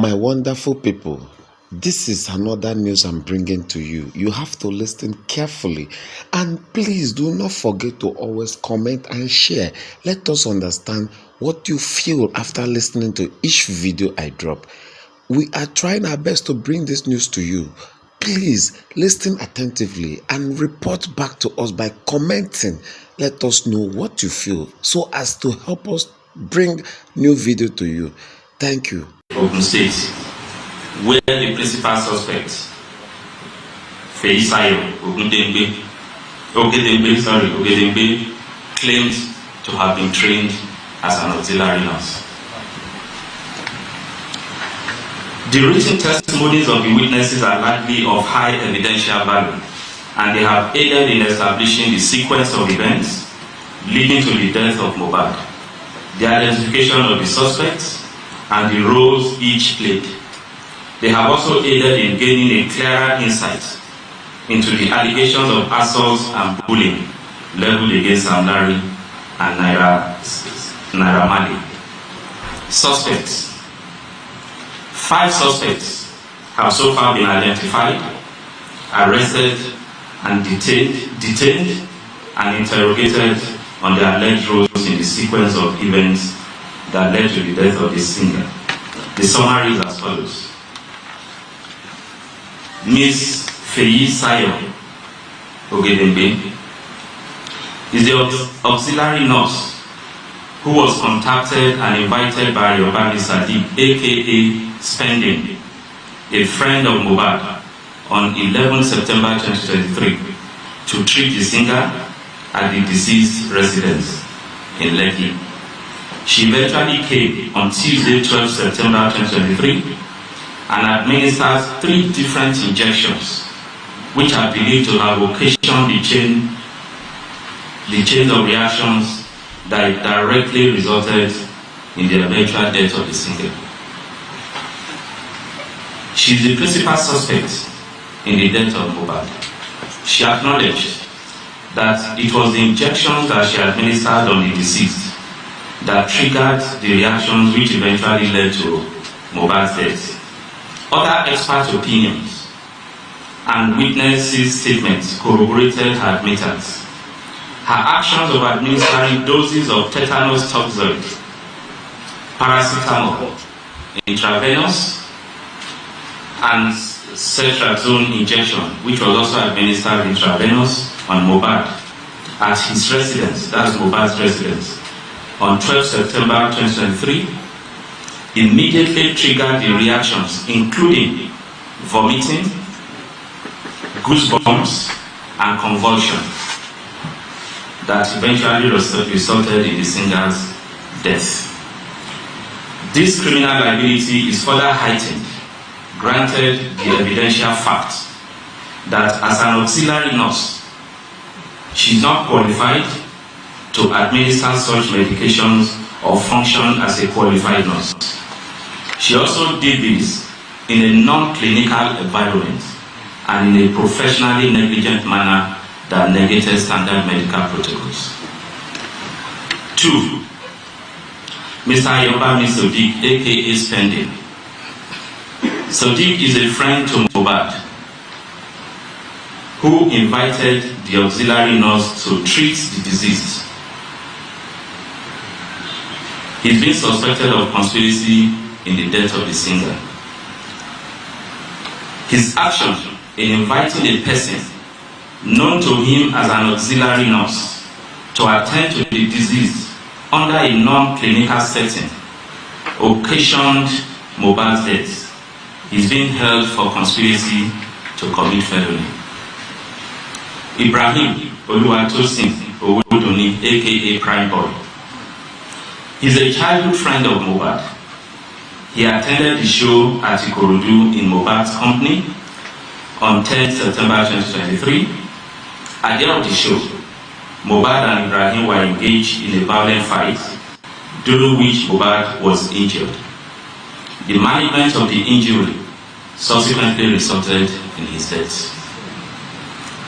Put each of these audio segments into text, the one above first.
My wonderful people, this is another news I'm bringing to you. You have to listen carefully, and please do not forget to always comment and share. Let us understand what you feel after listening to each video I drop. We are trying our best to bring this news to you. Please listen attentively and report back to us by commenting. Let us know what you feel so as to help us bring new video to you. Thank you. Ogun State, where the principal suspect, Ogedengbe, claimed to have been trained as an auxiliary nurse. The written testimonies of the witnesses are likely of high evidential value, and they have aided in establishing the sequence of events leading to the death of Mohbad, the identification of the suspects, and the roles each played. They have also aided in gaining a clearer insight into the allegations of assault and bullying leveled against Sam Larry and Naira Marley. Suspects. 5 suspects have so far been identified, arrested, and detained and interrogated on their alleged roles in the sequence of events that led to the death of the singer. The summary is as follows. Ms. Feyi Sayo Ogedengbe is the auxiliary nurse who was contacted and invited by Yobani Sadiq, aka Spending, a friend of Mohbad, on 11 September 2023 to treat the singer at the deceased residence in Lekki. She eventually came on Tuesday, 12 September 2023 and administered 3 different injections, which are believed to have occasioned the chain of reactions that directly resulted in the eventual death of the singer. She is the principal suspect in the death of Mohbad. She acknowledged that it was the injections that she administered on the deceased that triggered the reactions which eventually led to Mohbad's death. Other expert opinions and witnesses' statements corroborated her admittance. Her actions of administering doses of tetanus toxoid, paracetamol, intravenous, and ceftriaxone injection, which was also administered intravenous on Mohbad at his residence, that's Mohbad's residence, on 12 September 2023, immediately triggered the reactions, including vomiting, goosebumps, and convulsion, that eventually resulted in the singer's death. This criminal liability is further heightened, granted the evidential fact that as an auxiliary nurse, she is not qualified to administer such medications or function as a qualified nurse. She also did this in a non-clinical environment and in a professionally negligent manner that negated standard medical protocols. 2. Mr. Ayoba Sadiq, aka Spending. Sadiq is a friend to Mohbad who invited the auxiliary nurse to treat the deceased. He's been suspected of conspiracy in the death of the singer. His action in inviting a person known to him as an auxiliary nurse to attend to the deceased under a non-clinical setting occasioned Mohbad's death. He's being held for conspiracy to commit felony. Ibrahim Oluwatosin Owodoni, aka Primeboy. He's a childhood friend of Mohbad. He attended the show at Ikorodu in Mohbad's company on 10 September 2023. At the end of the show, Mohbad and Ibrahim were engaged in a violent fight, during which Mohbad was injured. The management of the injury subsequently resulted in his death.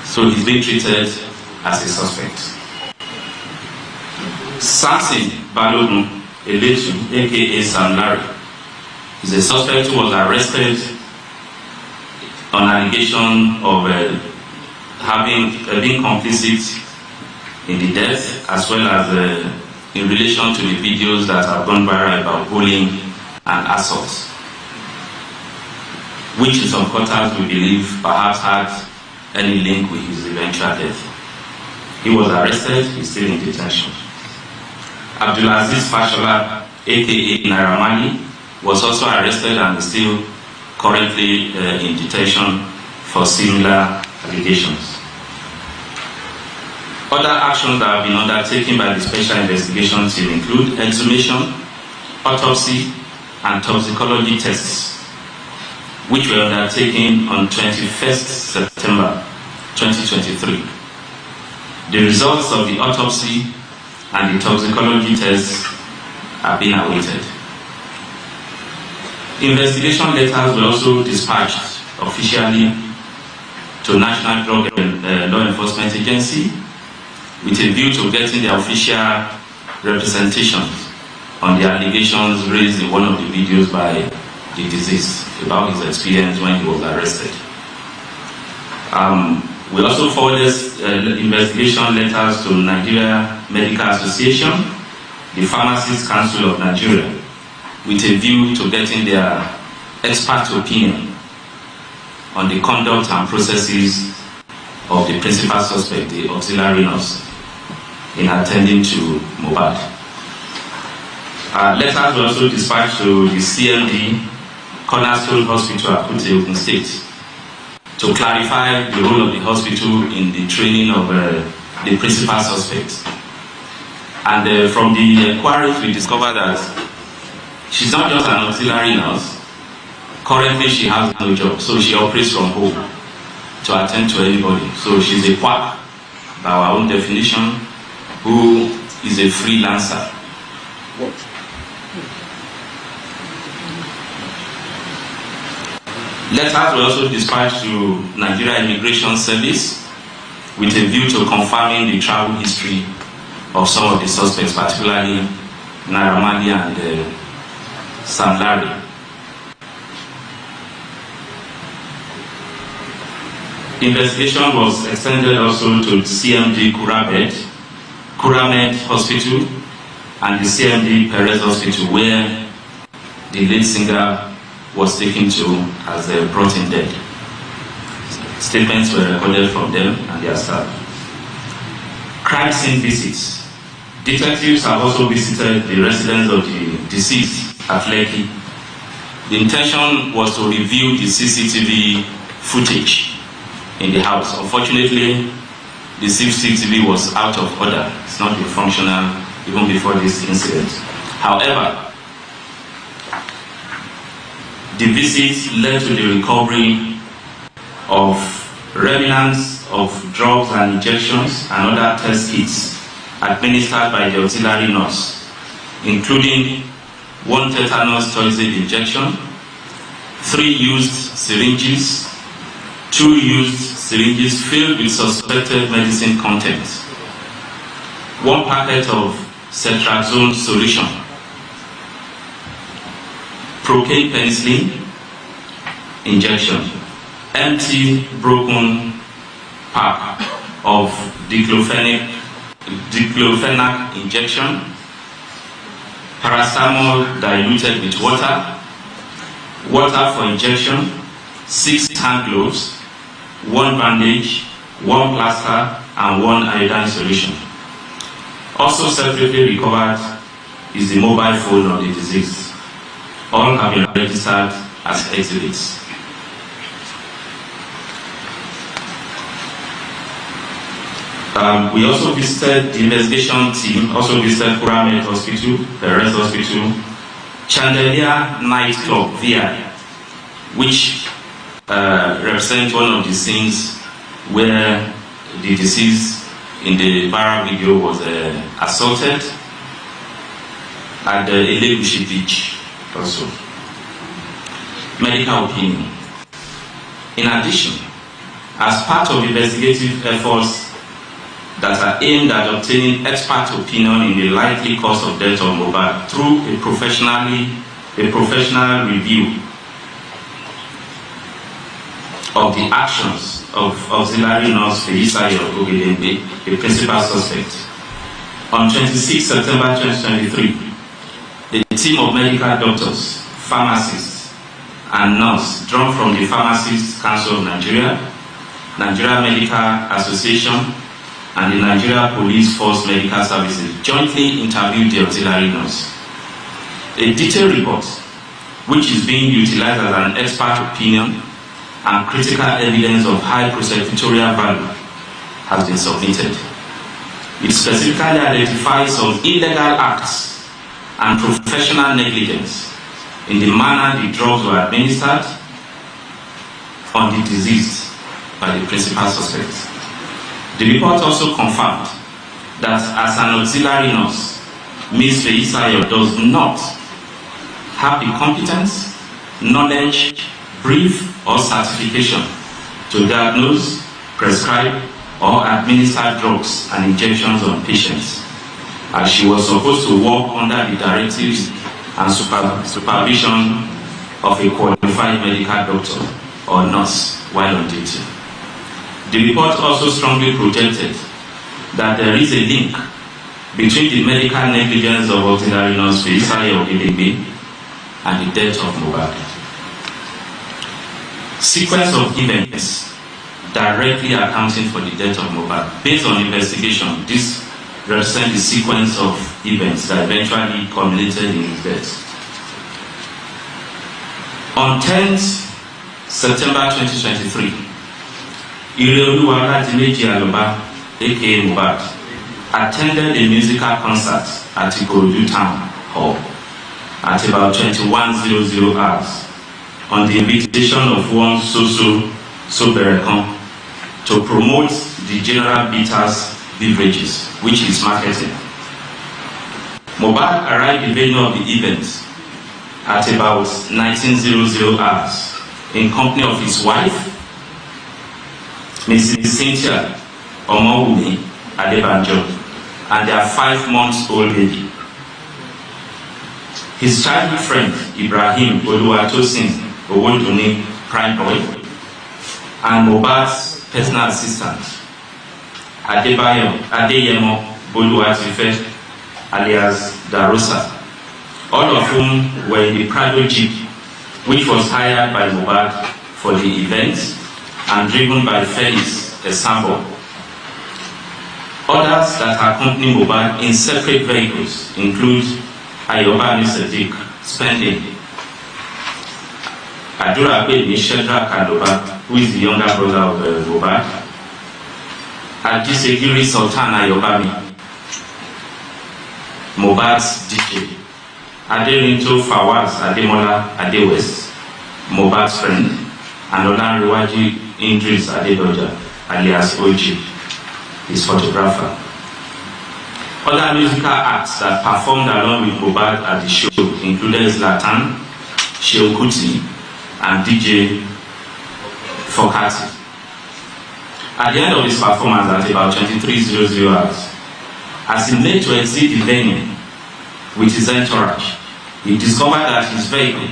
So he's being treated as a suspect. Samson Balogun Eletu, aka Sam Larry, is a suspect who was arrested on allegation of being complicit in the death, as well as in relation to the videos that have gone viral about bullying and assault, which in some quarters we believe perhaps had any link with his eventual death. He was arrested, he's still in detention. Abdulaziz Fashola, aka Naira Marley, was also arrested and is still currently in detention for similar allegations. Other actions that have been undertaken by the Special Investigation Team include exhumation, autopsy, and toxicology tests, which were undertaken on 21st September 2023. The results of the autopsy and the toxicology tests are being awaited. Investigation letters were also dispatched officially to National Drug and Law Enforcement Agency with a view to getting the official representation on the allegations raised in one of the videos by the deceased about his experience when he was arrested. We also forwarded investigation letters to Nigeria Medical Association, the Pharmacists Council of Nigeria, with a view to getting their expert opinion on the conduct and processes of the principal suspect, the auxiliary nurse, in attending to mohbad. Letters were also dispatched to the CMD, Cornerstone Hospital, Akute, Ogun State, to clarify the role of the hospital in the training of the principal suspect. And from the inquiries, we discovered that she's not just an auxiliary nurse. Currently, she has no job, so she operates from home to attend to anybody. So she's a quack, by our own definition, who is a freelancer. What? Letters were also dispatched to Nigeria Immigration Service with a view to confirming the travel history of some of the suspects, particularly Naira Marley and Sam Larry. Investigation was extended also to CMD Kuramed Hospital and the CMD Perez Hospital, where the lead singer was taken to as they brought in dead. Statements were recorded from them and their staff. Crime scene visits. Detectives have also visited the residence of the deceased at Lekki. The intention was to review the CCTV footage in the house. Unfortunately, the CCTV was out of order. It's not been functional even before this incident. However, the visit led to the recovery of remnants of drugs and injections and other test kits administered by the auxiliary nurse, including 1 tetanus toxoid injection, 3 used syringes, 2 used syringes filled with suspected medicine content, 1 packet of cetrazone solution, procaine penicillin injection, empty broken pack of diclofenac injection, paracetamol diluted with water, water for injection, 6 hand gloves, 1 bandage, 1 plaster, and 1 iodine solution. Also separately recovered is the mobile phone of the deceased. All have been registered as exhibits. We also visited, the investigation team also visited Kuramed Hospital, Perez Hospital, Chandelier Night Club, VI, which represents one of the scenes where the deceased in the viral video was assaulted at the Elegushi Beach also. Medical opinion. In addition, as part of investigative efforts that are aimed at obtaining expert opinion in the likely cause of death of mohbad through a professionally a professional review of the actions of auxiliary nurse Felisayo Ogedengbe, the principal suspect. On 26 September 2023, the team of medical doctors, pharmacists, and nurses drawn from the Pharmacists Council of Nigeria, Nigeria Medical Association, and the Nigeria Police Force Medical Services jointly interviewed the auxiliary nurse. A detailed report, which is being utilized as an expert opinion and critical evidence of high prosecutorial value, has been submitted. It specifically identifies some illegal acts and professional negligence in the manner the drugs were administered on the deceased by the principal suspect. The report also confirmed that as an auxiliary nurse, Ms. Feisayo does not have the competence, knowledge, brief, or certification to diagnose, prescribe, or administer drugs and injections on patients, as she was supposed to work under the directives and supervision of a qualified medical doctor or nurse while on duty. The report also strongly projected that there is a link between the medical negligence of auxiliary nurse Felisayo Ogedengbe and the death of mohbad. Sequence of events directly accounting for the death of mohbad. Based on investigation, this represents the sequence of events that eventually culminated in his death. On 10th September 2023, Ireoluwa Oladimeji Aloba, aka Mohbad, attended a musical concert at Ikorodu Town Hall at about 21:00 hours on the invitation of one Soberekon to promote the General Bitters beverages, which is marketing. Mohbad arrived in the venue of the event at about 19:00 hours in company of his wife, Mrs. Cynthia Omowumi Adebanjo, and their 5-month-old baby. His childhood friend, Ibrahim Oluwatosin Owodunni Primeboy, and Mohbad's personal assistant, Adeyemo Boluwatife, alias Darosa, all of whom were in the Prado Jeep, which was hired by Mohbad for the event and driven by Felix Esambo. Others that accompany Mohbad in separate vehicles include Ayobami Sadiq Spending, Aduragbemi Shedrack Aloba, who is the younger brother of Mohbad, Adisegiri Sultan Ayobami, Mohbad's DJ, Aderinto Fawaz Ademola Adewes, Mohbad's friend, and Olanrewaju Idris Adedoja, alias Oji, his photographer. Other musical acts that performed along with Mohbad at the show included Zlatan, Shehu Kuti, and DJ Fokati. At the end of his performance at about 23:00 hours, as he made to exit the venue with his entourage, he discovered that his vehicle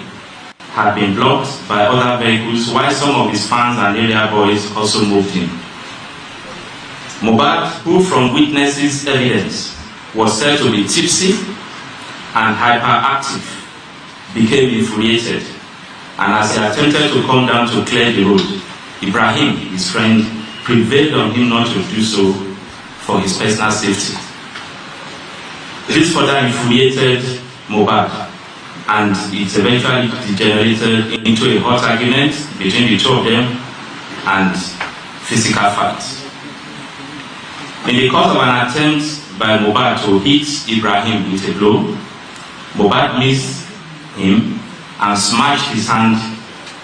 had been blocked by other vehicles, while some of his fans and area boys also moved him. Mohbad, who from witnesses' evidence was said to be tipsy and hyperactive, became infuriated, and as he attempted to come down to clear the road, Ibrahim, his friend, prevailed on him not to do so for his personal safety. This further infuriated Mohbad, and it eventually degenerated into a hot argument between the two of them and physical fight. In the course of an attempt by Mohbad to hit Ibrahim with a blow, Mohbad missed him and smashed his hand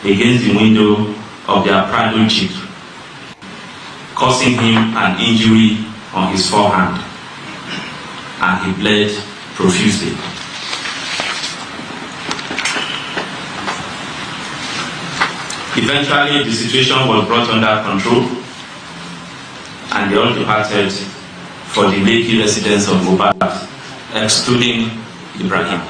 against the window of their Prado Jeep, causing him an injury on his forehand, and he bled profusely. Eventually, the situation was brought under control, and they all departed for the Lekki residence of Mohbad, excluding Ibrahim.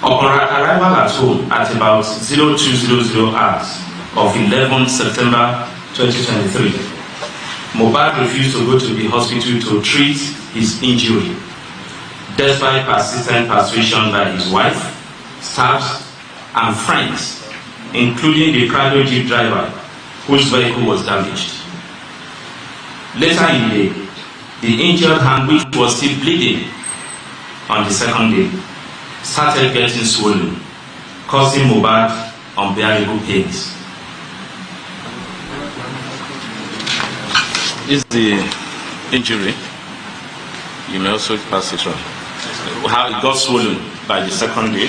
Upon arrival at home at about 0200 hours of 11 September 2023, Mohbad refused to go to the hospital to treat his injury, despite persistent persuasion by his wife, staff, and friends, including the Prado Jeep driver whose vehicle was damaged. Later in the day, the injured hand, which was still bleeding on the second day, started getting swollen, causing Mohbad unbearable pains. Is the injury? You may also pass it on. How it got swollen by the second day.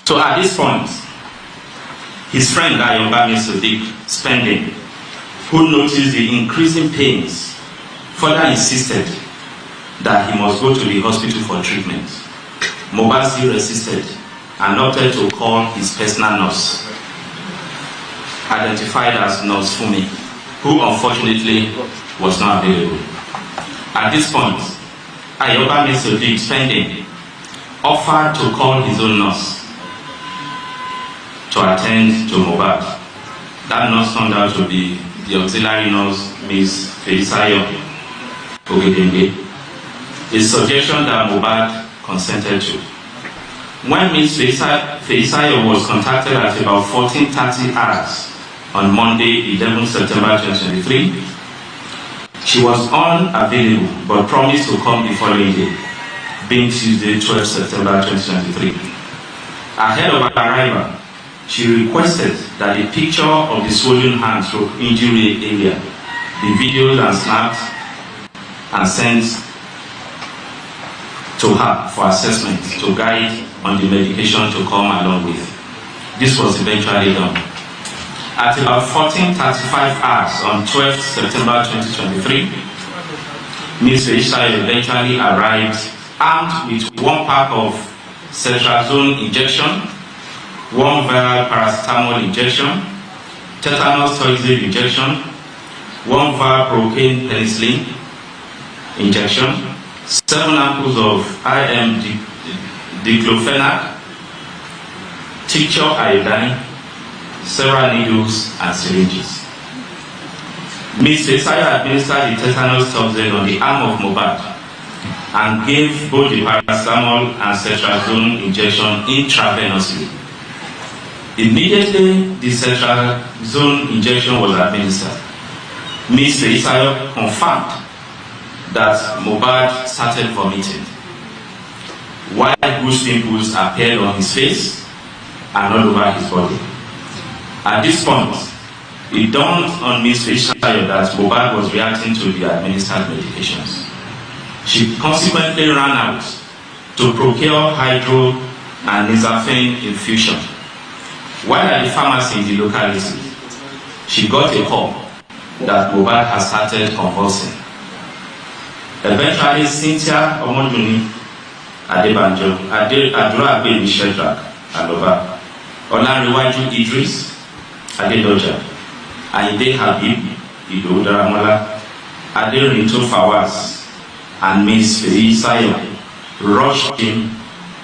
So at this point, his friend Ayobami Sadiq Spending, who noticed the increasing pains, further insisted that he must go to the hospital for treatment. Mohbad still resisted and opted to call his personal nurse, identified as Nurse Fumi, who unfortunately was not available. At this point, Ayobami Sadiq Spending offered to call his own nurse to attend to Mohbad. That nurse turned out to be the auxiliary nurse, Ms. Felisayo Ogedenge, a suggestion that Mohbad consented to. When Ms. Felisayo was contacted at about 14:30 hours on Monday, 11 September 2023, she was unavailable but promised to come the following day, being Tuesday, 12 September 2023. Ahead of her arrival, she requested that the picture of the swollen hand stroke injury area be videoed and snapped and sent to her for assessment to guide on the medication to come along with. This was eventually done. At about 14:35 hours on 12 September 2023, Ms. Felisayo eventually arrived armed with one pack of cetrazone injection, one vial paracetamol injection, tetanus toxoid injection, one vial propane penicillin injection, 7 ampoules of IM diclofenac, tincture iodine, several needles and syringes. Ms. Felisayo administered the tetanus toxoid on the arm of Mohbad and gave both the paracetamol and cetrazone injection intravenously. Immediately the cetrazone injection was administered, Ms. Felisayo confirmed that Mohbad started vomiting, while goose pimples appeared on his face and all over his body. At this point, it dawned on Ms. Felisayo that Mohbad was reacting to the administered medications. She consequently ran out to procure hydro and nizafene infusion. While at the pharmacy in the locality, she got a call that Mohbad has started convulsing. Eventually, Cynthia Omoduni Adebanjo, Adura Agbeni Shedrack Aloba, Olanrewaju Idris Adedoja, Ayinde Habib Ido Daramola, Aderinto Fawaz, and Ms. Felisayo rushed him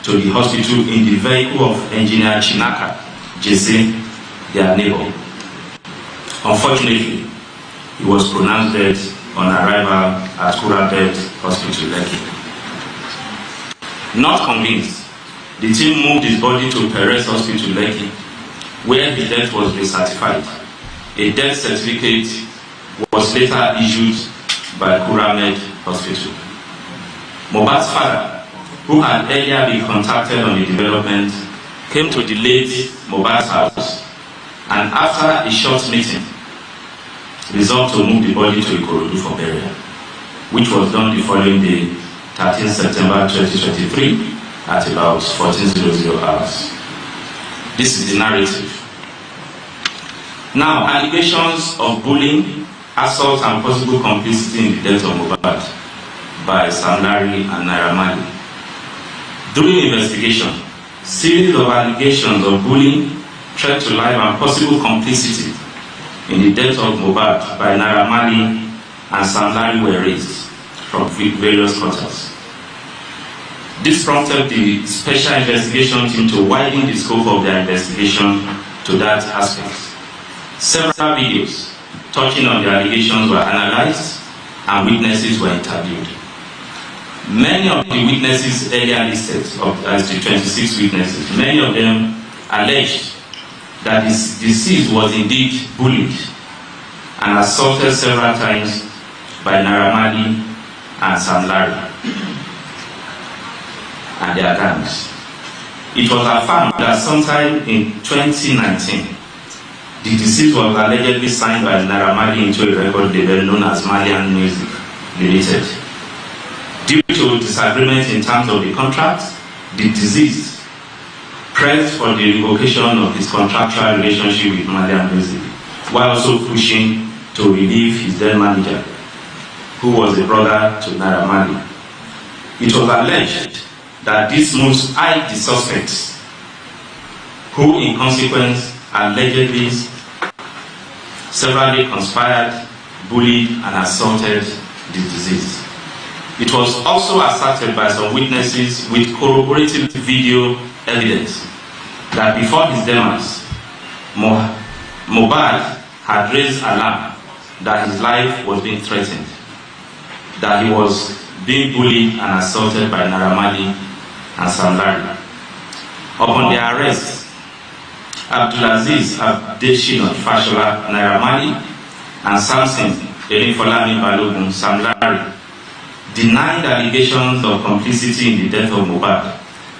to the hospital in the vehicle of Engineer Chinaka Jesse, their neighbor. Unfortunately, he was pronounced dead on arrival at Kurabed Hospital, Lekki. Not convinced, the team moved his body to Perez Hospital, Lekki, where the death was recertified. A death certificate was later issued by Kuramed Hospital. Mohbad's father, who had earlier been contacted on the development, came to the late Mohbad's house and after a short meeting, resolved to move the body to Ikorodu for burial, which was done the following day, 13 September 2023, at about 14:00 hours. This is the narrative. Now, allegations of bullying, assault, and possible complicity in the death of Mohbad by Sam Larry and Naira Marley. During investigation, series of allegations of bullying, threat to life, and possible complicity in the death of Mohbad by Naira Marley and Sam Larry were raised from various quarters. This prompted the Special Investigation Team to widen the scope of their investigation to that aspect. Several videos touching on the allegations were analyzed and witnesses were interviewed. Many of the witnesses earlier listed, as the 26 witnesses, many of them alleged that this deceased was indeed bullied and assaulted several times by Naira Marley and Sam Larry and their gangs. It was affirmed that sometime in 2019, the deceased was allegedly signed by Naira Marley into a record label known as Malian Music Limited. Due to disagreement in terms of the contract, the deceased pressed for the revocation of his contractual relationship with Malian Music, while also pushing to relieve his then manager, who was a brother to Naira Marley. It was alleged that this moves eyed the suspects, who in consequence allegedly severally conspired, bullied, and assaulted the deceased. It was also asserted by some witnesses with corroborative video evidence that before his demise, mohbad had raised alarm that his life was being threatened, that he was being bullied and assaulted by Naira Marley and Sam Larry. Upon their arrest, Abdulaziz Abdeshinot Fashola Naira Marley and Samson Erinfolami Balogun Sam Larry denied allegations of complicity in the death of Mohbad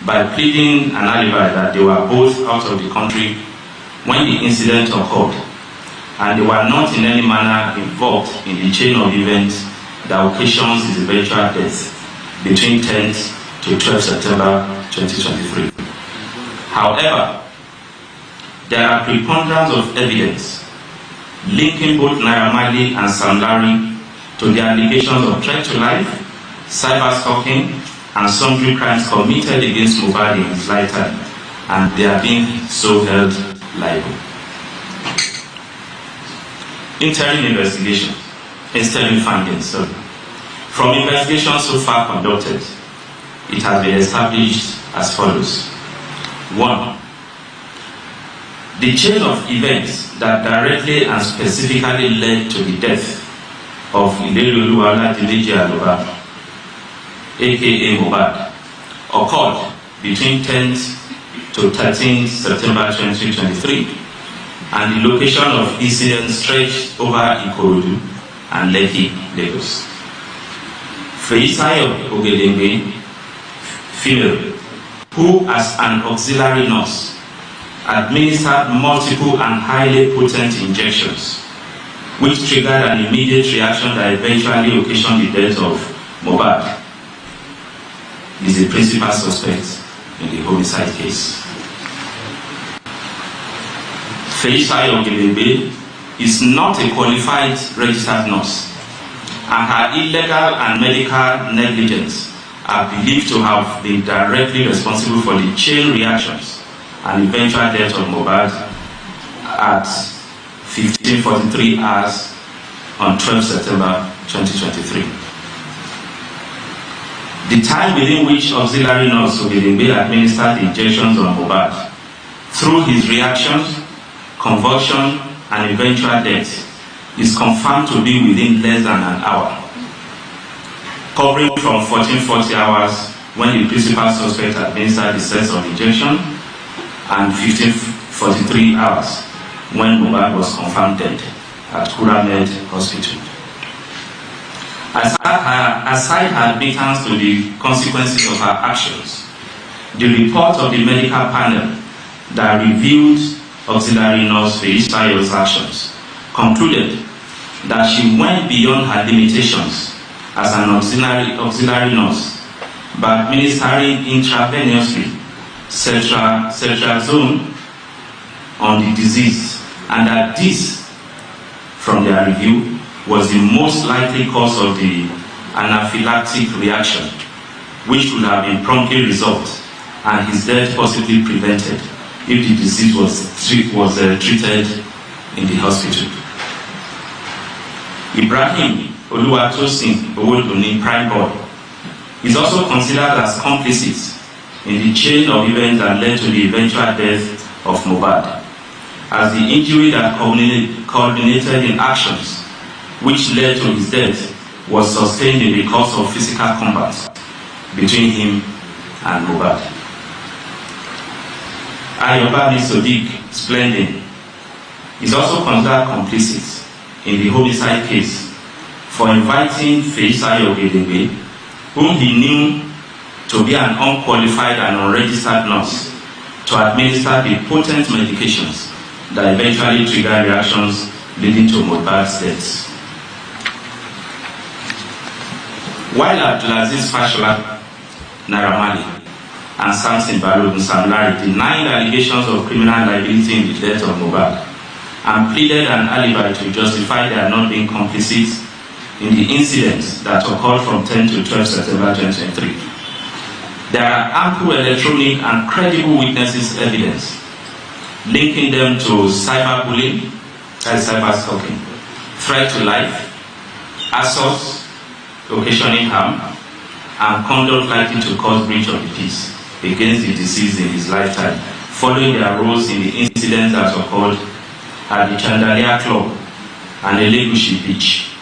by pleading an alibi that they were both out of the country when the incident occurred, and they were not in any manner involved in the chain of events that occasions his eventual death between 10th to 12th September 2023. However, there are preponderance of evidence linking both Naira Marley and Sam Larry to the allegations of threat to life, cyber-stalking, and sundry crimes committed against Mohbad in his lifetime, and they are being so held liable. Interim findings. From investigations so far conducted, it has been established as follows. 1. The chain of events that directly and specifically led to the death of Ilerioluwa Dimeji Aloba, aka Mohbad, occurred between 10th to 13th September 2023, and the location of incident stretched over Ikorodu and Lekki, Lagos. Feisayo Ogedengbe, female, who as an auxiliary nurse administered multiple and highly potent injections, which triggered an immediate reaction that eventually occasioned the death of Mohbad, is the principal suspect in the homicide case. Feisayo Ogedengbe is not a qualified registered nurse, and her illegal and medical negligence are believed to have been directly responsible for the chain reactions and eventual death of Mohbad at 15:43 hours on 12 September 2023. The time within which auxiliary nurse Ogedengbe administered the injections on Mohbad, through his reactions, convulsion, and eventual death, is confirmed to be within less than an hour, covering from 1440 hours when the principal suspect administered the sets of injection, and 1543 hours when Mohbad was confirmed dead at Kuramed Hospital. Aside her admittance to the consequences of her actions, the report of the medical panel that reviewed auxiliary nurse Feisayo's actions concluded that she went beyond her limitations as an auxiliary nurse by administering intravenously cetrazone on the disease, and that this, from their review, was the most likely cause of the anaphylactic reaction, which would have been promptly resolved and his death possibly prevented if the disease was treated in the hospital. Ibrahim Oluwatosin Owodunni, primeboy, He is also considered as complicit in the chain of events that led to the eventual death of Mohbad, as the injury that culminated in actions which led to his death was sustained in the course of physical combat between him and Mohbad. Ayobami Sodiq Splendid is also considered complicit in the homicide case for inviting Feisayo Gedegbe, whom he knew to be an unqualified and unregistered nurse, to administer the potent medications that eventually triggered reactions leading to Mohbad's death. While Abdulaziz Fashola, Naira Marley, and Samson Balogun Sam Larry denied allegations of criminal liability in the death of Mohbad and pleaded an alibi to justify their not being complicit in the incidents that occurred from 10 to 12 September 2023. There are ample electronic and credible witnesses evidence linking them to cyberbullying, that is cyberstalking, threat to life, assault, occasioning harm, and conduct likely to cause breach of the peace against the deceased in his lifetime, following their roles in the incidents that occurred at the Chandelier Club and Elegushi Beach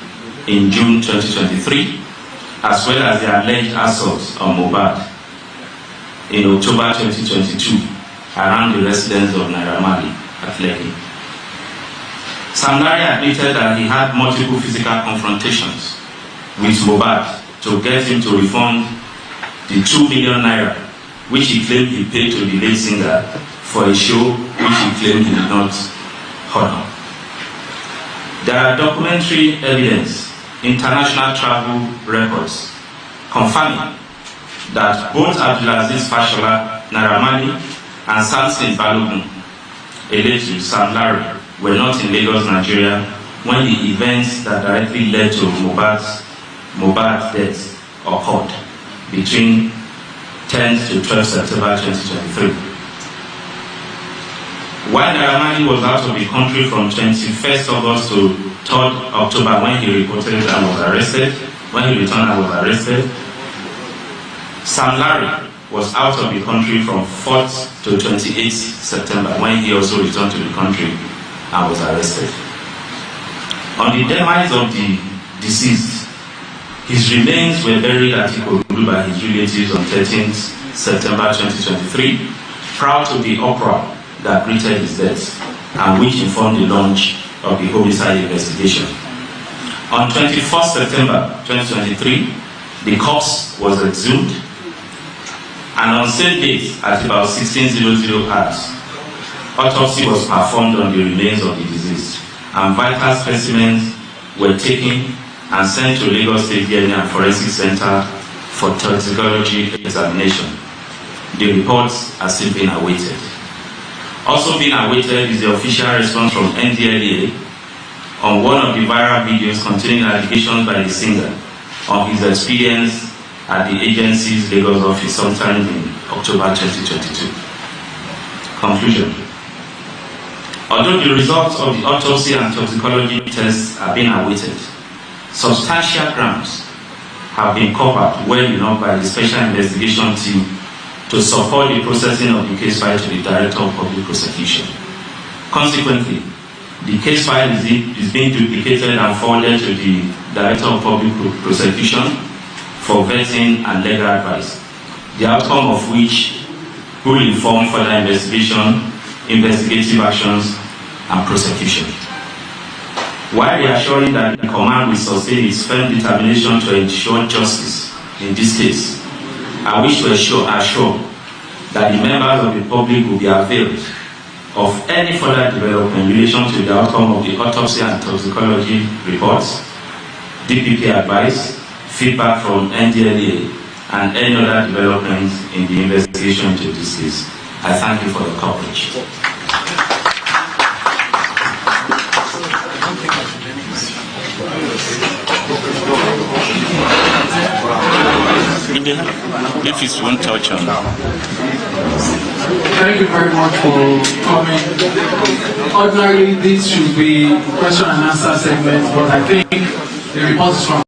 in June 2023, as well as the alleged assault on Mohbad in October 2022 around the residence of Naira Marley at Lekki. Sam Larry admitted that he had multiple physical confrontations with Mohbad to get him to refund the 2 million naira which he claimed he paid to the late singer for a show which he claimed he did not honor. There are documentary evidence, international travel records, confirming that both Abdulaziz Fashola, Naira Marley, and Samson Balogun, alleged Sam Larry, were not in Lagos, Nigeria, when the events that directly led to Mohbad's death occurred between 10 to 12 September 2023. While Naira Marley was out of the country from 21st August to 3rd October when he reported and was arrested, when he returned and was arrested, Sam Larry was out of the country from 4th to 28th September when he also returned to the country and was arrested. On the demise of the deceased, his remains were buried at Ikorodu by his relatives on 13th September 2023, prior to the uproar that greeted his death and which informed the launch of the homicide investigation. On 21st September 2023, the corpse was exhumed, and on the same date, at about 16:00 hours, autopsy was performed on the remains of the deceased, and vital specimens were taken and sent to Lagos State DNA and Forensic Center for toxicology examination. The reports are still being awaited. Also being awaited is the official response from NDLEA on one of the viral videos containing allegations by the singer on his experience at the agency's Lagos office sometime in October 2022. Conclusion. Although the results of the autopsy and toxicology tests are being awaited, substantial grounds have been covered well enough by the Special Investigation Team to support the processing of the case file to the Director of Public Prosecution. Consequently, the case file is being duplicated and forwarded to the Director of Public Prosecution for vetting and legal advice, the outcome of which will inform further investigation, investigative actions, and prosecution. While reassuring that the command will sustain its firm determination to ensure justice in this case, I wish to assure that the members of the public will be availed of any further development in relation to the outcome of the autopsy and toxicology reports, DPP advice, feedback from NDLEA, and any other developments in the investigation into this case. I thank you for your coverage. If it's one touch on. Thank you very much for coming. Ordinarily, this should be question and answer segment, but I think the report is from